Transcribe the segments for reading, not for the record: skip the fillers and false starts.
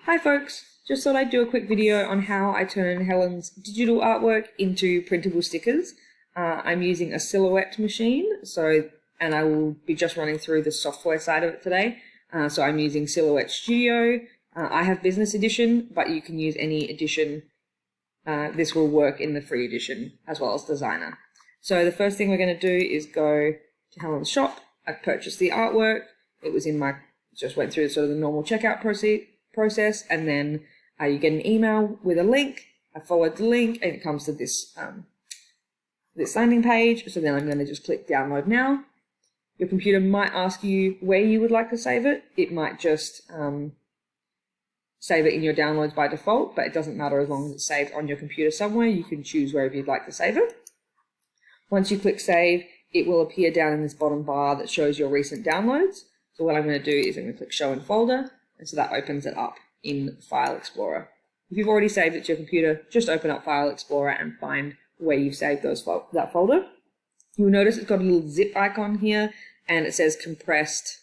Hi folks, just thought I'd do a quick video on how I turn Helen's digital artwork into printable stickers. I'm using a Silhouette machine, and I will be just running through the software side of it today. So I'm using Silhouette Studio. I have Business Edition, but you can use any edition. This will work in the free edition as well as Designer. So the first thing we're going to do is go to Helen's shop. I've purchased the artwork. It was in just went through sort of the normal checkout process, and then you get an email with a link. I followed the link and it comes to this landing page. So then I'm going to just click download now. Your computer might ask you where you would like to save it. It might just save it in your downloads by default, but it doesn't matter as long as it's saved on your computer somewhere. You can choose wherever you'd like to save it. Once you click save, it will appear down in this bottom bar that shows your recent downloads. So what I'm going to do is I'm going to click show in folder, and so that opens it up in File Explorer. If you've already saved it to your computer, just open up File Explorer and find where you've saved that folder. You'll notice it's got a little zip icon here, and it says compressed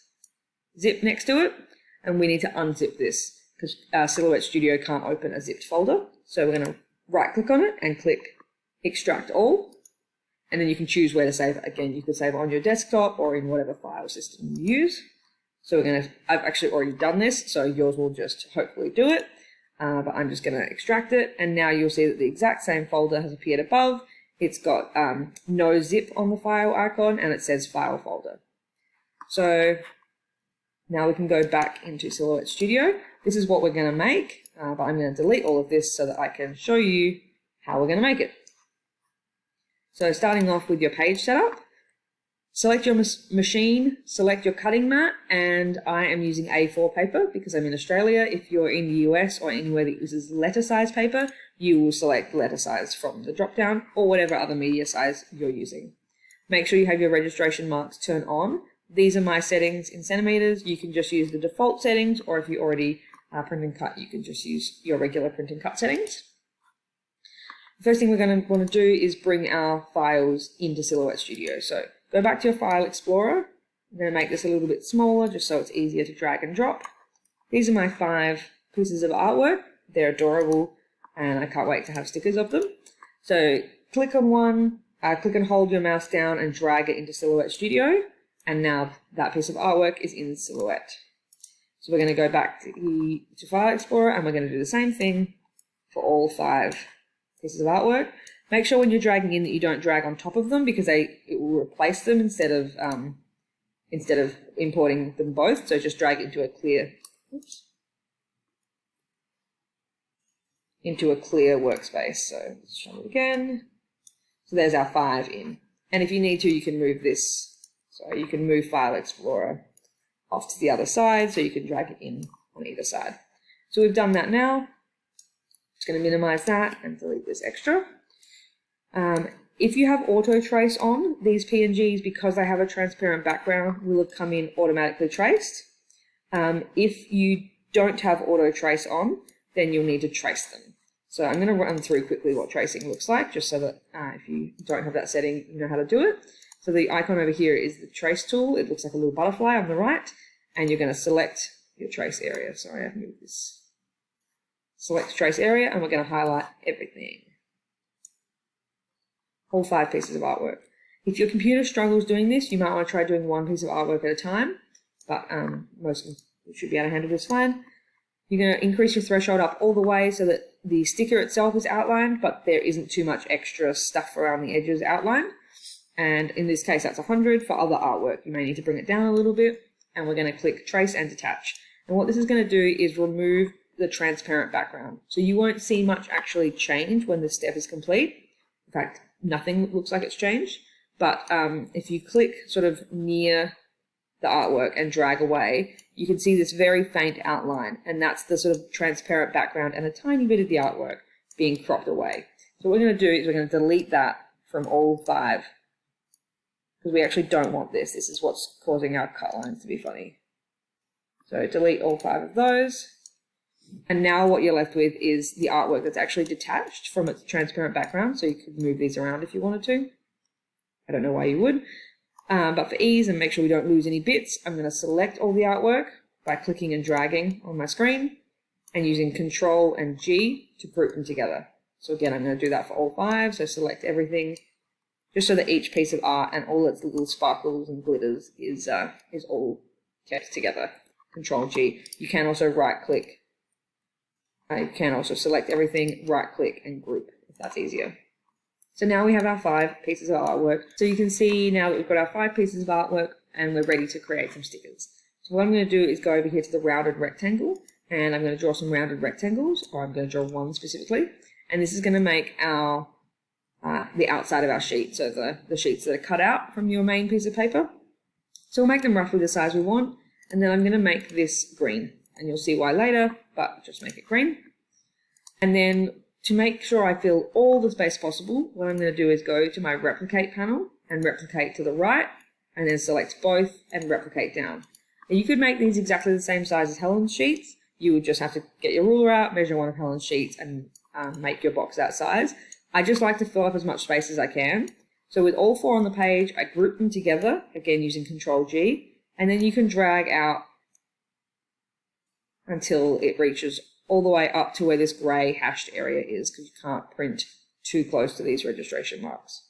zip next to it, and we need to unzip this because Silhouette Studio can't open a zipped folder. So we're going to right click on it and click extract all. And then you can choose where to save it. Again, you can save it on your desktop or in whatever file system you use. So I've actually already done this, so yours will just hopefully do it. But I'm just going to extract it. And now you'll see that the exact same folder has appeared above. It's got no zip on the file icon, and it says file folder. So now we can go back into Silhouette Studio. This is what we're going to make, but I'm going to delete all of this so that I can show you how we're going to make it. So starting off with your page setup, select your machine, select your cutting mat, and I am using A4 paper because I'm in Australia. If you're in the US or anywhere that uses letter size paper, you will select letter size from the drop down or whatever other media size you're using. Make sure you have your registration marks turned on. These are my settings in centimeters. You can just use the default settings, or if you already print and cut, you can just use your regular print and cut settings. The first thing we're going to want to do is bring our files into Silhouette Studio. So go back to your File Explorer. I'm going to make this a little bit smaller just so it's easier to drag and drop. These are my 5 pieces of artwork. They're adorable and I can't wait to have stickers of them. So click on one, click and hold your mouse down and drag it into Silhouette Studio. And now that piece of artwork is in Silhouette. So we're going to go back to File Explorer and we're going to do the same thing for all 5 pieces of artwork. Make sure when you're dragging in that you don't drag on top of them because it will replace them instead of importing them both. So just drag it into a clear workspace. So let's try it again. So there's our 5 in. And if you need to, you can move this. So you can move File Explorer off to the other side so you can drag it in on either side. So we've done that now. Just going to minimize that and delete this extra. If you have auto trace on, these PNGs, because they have a transparent background, will have come in automatically traced. If you don't have auto trace on, then you'll need to trace them. So I'm going to run through quickly what tracing looks like, just so that if you don't have that setting, you know how to do it. So the icon over here is the trace tool. It looks like a little butterfly on the right, and you're going to select your trace area. Sorry, I've moved this. Select trace area, and we're going to highlight everything. All 5 pieces of artwork. If your computer struggles doing this, you might want to try doing one piece of artwork at a time, but most of you should be able to handle this fine. You're going to increase your threshold up all the way so that the sticker itself is outlined, but there isn't too much extra stuff around the edges outlined. And in this case, that's 100. For other artwork, you may need to bring it down a little bit, and we're going to click trace and detach. And what this is going to do is remove the transparent background. So you won't see much actually change when this step is complete. In fact, nothing looks like it's changed. But if you click sort of near the artwork and drag away, you can see this very faint outline, and that's the sort of transparent background and a tiny bit of the artwork being cropped away. So what we're going to do is we're going to delete that from all 5 because we actually don't want this. This is what's causing our cut lines to be funny. So delete all 5 of those. And now what you're left with is the artwork that's actually detached from its transparent background. So you could move these around if you wanted to. I don't know why you would. But for ease and make sure we don't lose any bits, I'm going to select all the artwork by clicking and dragging on my screen. and using Control and G to group them together. So again, I'm going to do that for all 5. So select everything, just so that each piece of art and all its little sparkles and glitters is all kept together. Control G. You can also right click. You can also select everything, right click and group if that's easier. So now we have our 5 pieces of artwork. So you can see now that we've got our 5 pieces of artwork and we're ready to create some stickers. So what I'm going to do is go over here to the rounded rectangle, and I'm going to draw some rounded rectangles, or I'm going to draw one specifically. And this is going to make our the outside of our sheet, so the sheets that are cut out from your main piece of paper. So we'll make them roughly the size we want, and then I'm going to make this green, and you'll see why later, but just make it green. And then to make sure I fill all the space possible, what I'm going to do is go to my replicate panel and replicate to the right, and then select both and replicate down. And you could make these exactly the same size as Helen's sheets. You would just have to get your ruler out, measure one of Helen's sheets, and make your box that size. I just like to fill up as much space as I can. So with all 4 on the page, I group them together, again using Control G, and then you can drag out until it reaches all the way up to where this grey hashed area is, because you can't print too close to these registration marks.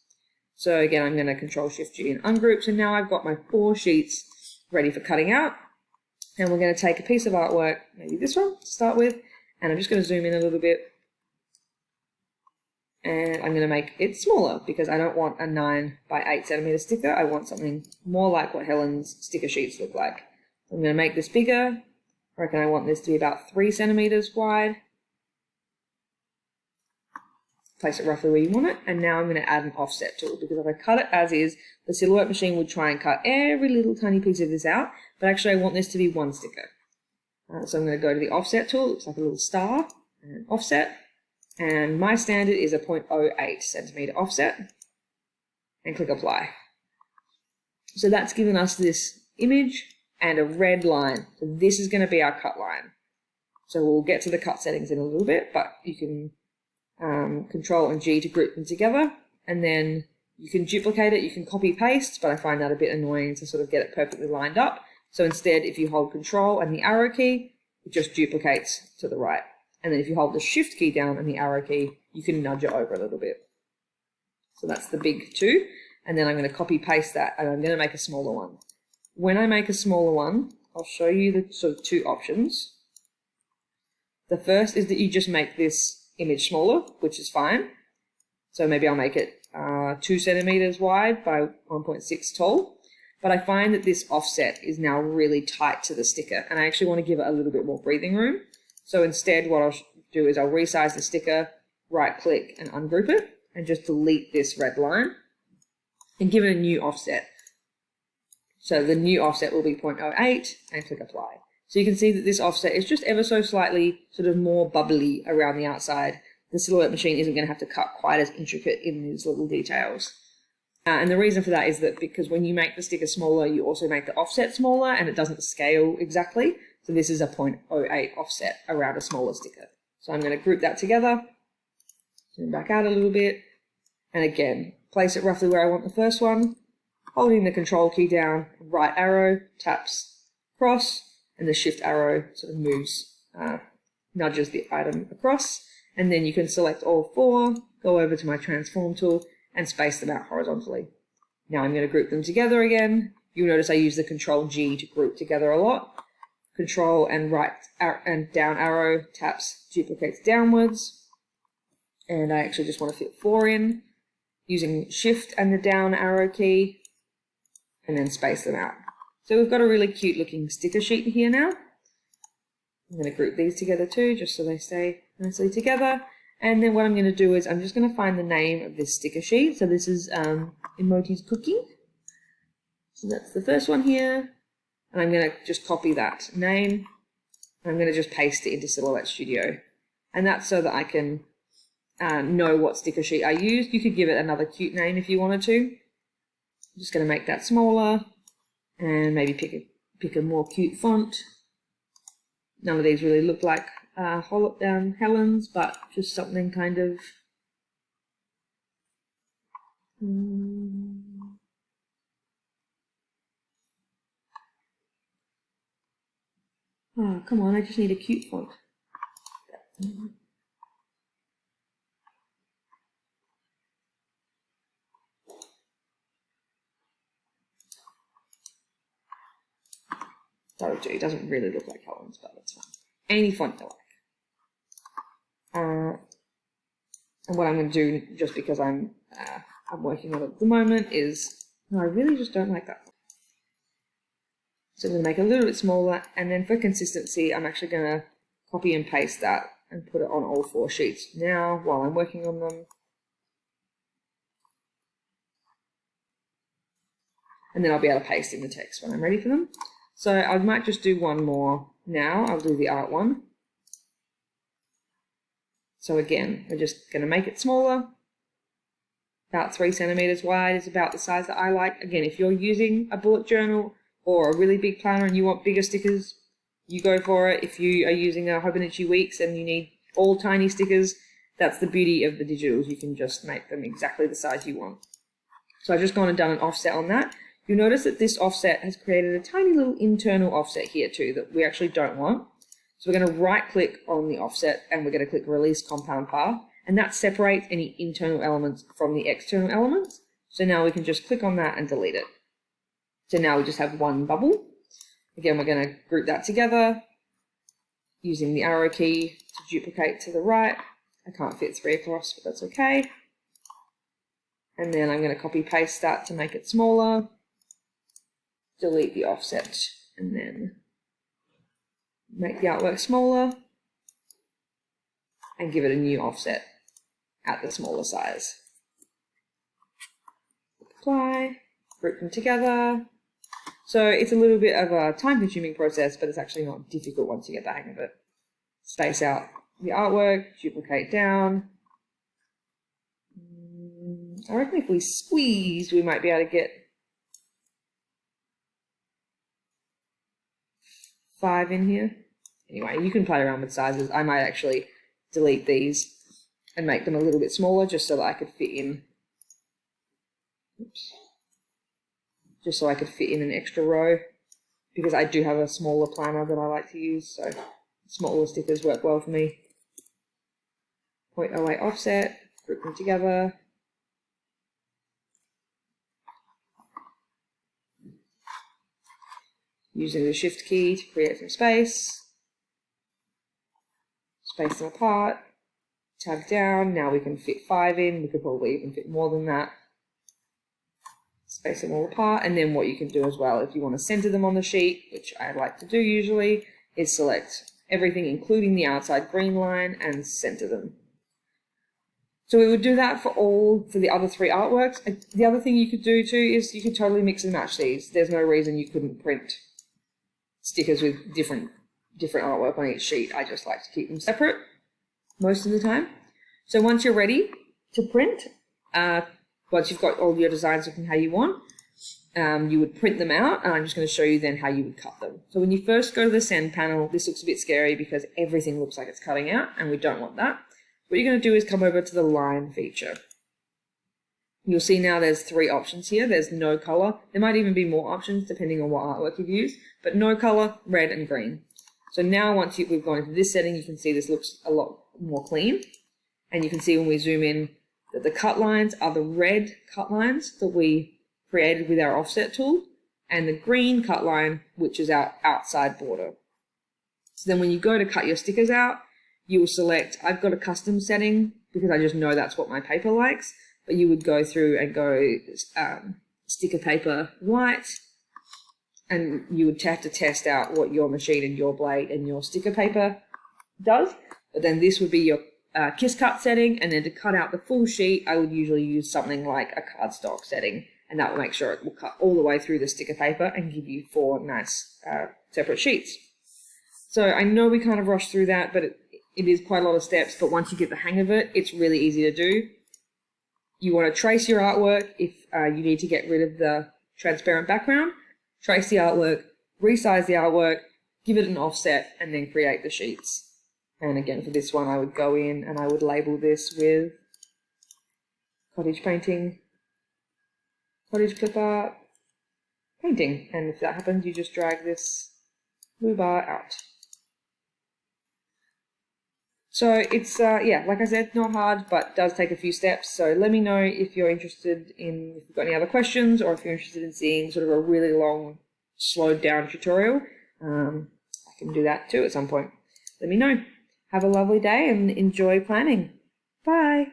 So again, I'm going to Control Shift G and ungroup. So now I've got my 4 sheets ready for cutting out. And we're going to take a piece of artwork, maybe this one to start with, and I'm just going to zoom in a little bit. And I'm going to make it smaller because I don't want a 9 by 8 centimeter sticker. I want something more like what Helen's sticker sheets look like. I'm going to make this bigger. I reckon I want this to be about 3 centimeters wide. Place it roughly where you want it, and now I'm going to add an offset tool, because if I cut it as is, the Silhouette machine would try and cut every little tiny piece of this out, but actually I want this to be one sticker. So I'm going to go to the offset tool. It looks like a little star, and offset, and my standard is a 0.08 centimeter offset, and click apply. So that's given us this image and a red line. So this is going to be our cut line. So we'll get to the cut settings in a little bit, but you can Control and G to group them together, and then you can duplicate it, you can copy paste, but I find that a bit annoying to sort of get it perfectly lined up. So instead, if you hold Control and the arrow key, it just duplicates to the right. And then if you hold the Shift key down and the arrow key, you can nudge it over a little bit. So that's the big 2. And then I'm going to copy paste that, and I'm going to make a smaller one. When I make a smaller one, I'll show you the sort of 2 options. The first is that you just make this image smaller, which is fine. So maybe I'll make it 2 centimeters wide by 1.6 tall. But I find that this offset is now really tight to the sticker, and I actually want to give it a little bit more breathing room. So instead, what I'll do is I'll resize the sticker, right click and ungroup it, and just delete this red line and give it a new offset. So the new offset will be 0.08 and click apply. So you can see that this offset is just ever so slightly sort of more bubbly around the outside. The Silhouette machine isn't going to have to cut quite as intricate in these little details. And the reason for that is that because when you make the sticker smaller, you also make the offset smaller, and it doesn't scale exactly. So this is a 0.08 offset around a smaller sticker. So I'm going to group that together, zoom back out a little bit, and again, place it roughly where I want the first one, holding the Control key down, right arrow taps across, and the Shift arrow sort of moves, nudges the item across, and then you can select all 4, go over to my transform tool, and space them out horizontally. Now I'm going to group them together again. You'll notice I use the Control G to group together a lot. Control and right and down arrow taps duplicates downwards, and I actually just want to fit 4 in, using Shift and the down arrow key, and then space them out. So we've got a really cute looking sticker sheet here now. I'm going to group these together too, just so they stay nicely together. And then what I'm going to do is I'm just going to find the name of this sticker sheet. So this is Emoji's Cooking. So that's the first one here. And I'm going to just copy that name. And I'm going to just paste it into Silhouette Studio. And that's so that I can know what sticker sheet I used. You could give it another cute name if you wanted to. I'm just going to make that smaller. And maybe pick a more cute font. None of these really look like Helen's, but just something kind of... Oh, come on, I just need a cute font. That'll do. It doesn't really look like Helen's, but that's fine. Any font you like. And what I'm going to do, just because I'm working on it at the moment, is no, I really just don't like that. So I'm going to make it a little bit smaller, and then for consistency, I'm actually going to copy and paste that and put it on all 4 sheets now while I'm working on them. And then I'll be able to paste in the text when I'm ready for them. So I might just do one more now. I'll do the art one. So again, we're just going to make it smaller. About 3 centimeters wide is about the size that I like. Again, if you're using a bullet journal or a really big planner and you want bigger stickers, you go for it. If you are using a Hobonichi Weeks and you need all tiny stickers, that's the beauty of the digitals. You can just make them exactly the size you want. So I've just gone and done an offset on that. You'll notice that this offset has created a tiny little internal offset here too that we actually don't want. So we're going to right click on the offset and we're going to click release compound path, and that separates any internal elements from the external elements. So now we can just click on that and delete it. So now we just have one bubble. Again, we're going to group that together using the arrow key to duplicate to the right. I can't fit 3 across, but that's okay. And then I'm going to copy paste that to make it smaller. Delete the offset and then make the artwork smaller and give it a new offset at the smaller size. Apply, group them together. So it's a little bit of a time-consuming process, but it's actually not difficult once you get the hang of it. Space out the artwork, duplicate down. I reckon if we squeeze, we might be able to get 5 in here. Anyway, you can play around with sizes. I might actually delete these and make them a little bit smaller just so that I could fit in. Oops. Just so I could fit in an extra row, because I do have a smaller planner that I like to use, so smaller stickers work well for me. 0.08 offset, group them together. Using the shift key to create some space. Space them apart. Tab down. Now we can fit 5 in. We could probably even fit more than that. Space them all apart. And then what you can do as well, if you want to center them on the sheet, which I like to do usually, is select everything including the outside green line and center them. So we would do that for the other 3 artworks. The other thing you could do too is you could totally mix and match these. There's no reason you couldn't print stickers with different artwork on each sheet. I just like to keep them separate most of the time. So once you're ready to print, once you've got all your designs looking how you want, you would print them out, and I'm just going to show you then how you would cut them. So when you first go to the send panel, this looks a bit scary because everything looks like it's cutting out, and we don't want that. What you're going to do is come over to the line feature. You'll see now there's 3 options here. There's no color. There might even be more options depending on what artwork you've used, but no color, red and green. So now once we've gone into this setting, you can see this looks a lot more clean. And you can see when we zoom in that the cut lines are the red cut lines that we created with our offset tool, and the green cut line, which is our outside border. So then when you go to cut your stickers out, you will select, I've got a custom setting because I just know that's what my paper likes, but you would go through and go sticker paper white, and you would have to test out what your machine and your blade and your sticker paper does. But then this would be your kiss cut setting, and then to cut out the full sheet, I would usually use something like a cardstock setting, and that will make sure it will cut all the way through the sticker paper and give you 4 nice separate sheets. So I know we kind of rushed through that, but it is quite a lot of steps, but once you get the hang of it, it's really easy to do. You want to trace your artwork if you need to get rid of the transparent background. Trace the artwork, resize the artwork, give it an offset, and then create the sheets. And again, for this one, I would go in and I would label this with cottage painting, cottage clip art, painting. And if that happens, you just drag this blue bar out. So it's, yeah, like I said, not hard, but does take a few steps. So let me know if you're interested in, if you've got any other questions, or if you're interested in seeing sort of a really long, slowed down tutorial. I can do that too at some point. Let me know. Have a lovely day and enjoy planning. Bye.